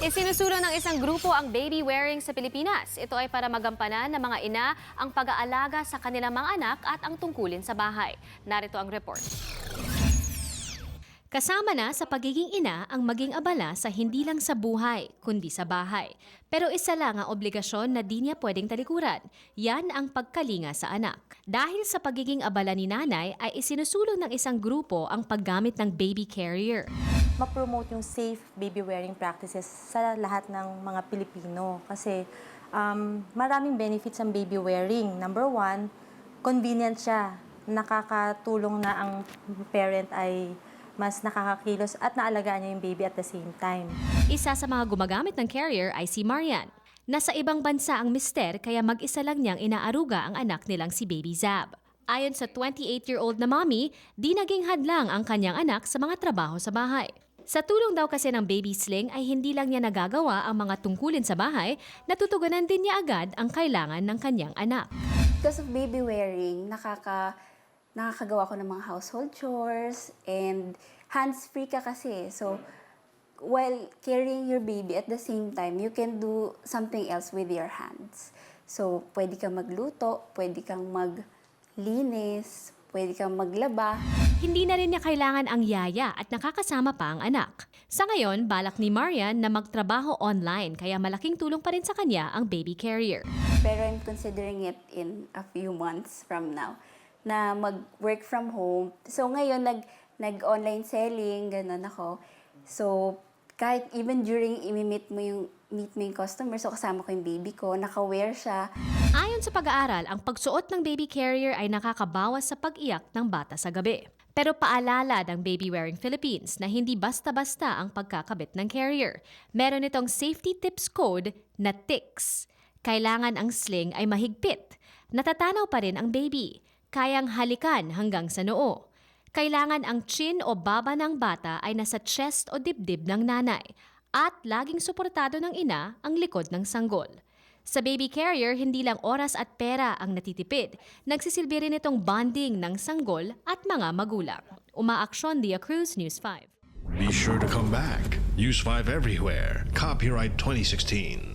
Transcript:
Isinusulong ng isang grupo ang baby wearing sa Pilipinas. Ito ay para magampanan ng mga ina ang pag-aalaga sa kanilang mga anak at ang tungkulin sa bahay. Narito ang report. Kasama na sa pagiging ina ang maging abala sa hindi lang sa buhay, kundi sa bahay. Pero isa lang ang obligasyon na di niya pwedeng talikuran. Yan ang pagkalinga sa anak. Dahil sa pagiging abala ni nanay ay isinusulong ng isang grupo ang paggamit ng baby carrier. Ma-promote yung safe baby wearing practices sa lahat ng mga Pilipino. Kasi maraming benefits ang baby wearing. Number one, convenient siya. Nakakatulong na ang parent ay mas nakakakilos at naalagaan niya yung baby at the same time. Isa sa mga gumagamit ng carrier ay si Marian. Nasa ibang bansa ang mister kaya mag-isa lang niyang inaaruga ang anak nilang si Baby Zab. Ayon sa 28-year-old na mommy, di naging hadlang ang kanyang anak sa mga trabaho sa bahay. Sa tulong daw kasi ng baby sling ay hindi lang niya nagagawa ang mga tungkulin sa bahay, natutugunan din niya agad ang kailangan ng kanyang anak. Because of baby wearing, nakakagawa ko ng mga household chores and hands-free ka kasi. So, while carrying your baby at the same time, you can do something else with your hands. So, pwede kang magluto, pwede kang maglinis, pwede kang maglaba. Hindi na rin niya kailangan ang yaya at nakakasama pa ang anak. Sa ngayon, balak ni Marian na magtrabaho online kaya malaking tulong pa rin sa kanya ang baby carrier. Pero I'm considering it in a few months from now na mag-work from home. So ngayon, nag-online selling, ganun ako. So kahit even during meet mo yung customer, so kasama ko yung baby ko, naka-wear siya. Ayon sa pag-aaral, ang pagsuot ng baby carrier ay nakakabawas sa pag-iyak ng bata sa gabi. Pero paalala ng Baby Wearing Philippines na hindi basta-basta ang pagkakabit ng carrier. Meron itong safety tips code na TICS. Kailangan ang sling ay mahigpit. Natatanaw pa rin ang baby. Kayang halikan hanggang sa noo. Kailangan ang chin o baba ng bata ay nasa chest o dibdib ng nanay. At laging suportado ng ina ang likod ng sanggol. Sa baby carrier, hindi lang oras at pera ang natitipid. Nagsisilbi rin itong bonding ng sanggol at mga magulang. Umaaksyon, Dia Cruz, News 5. Be sure to come back. Use 5 everywhere. Copyright 2016.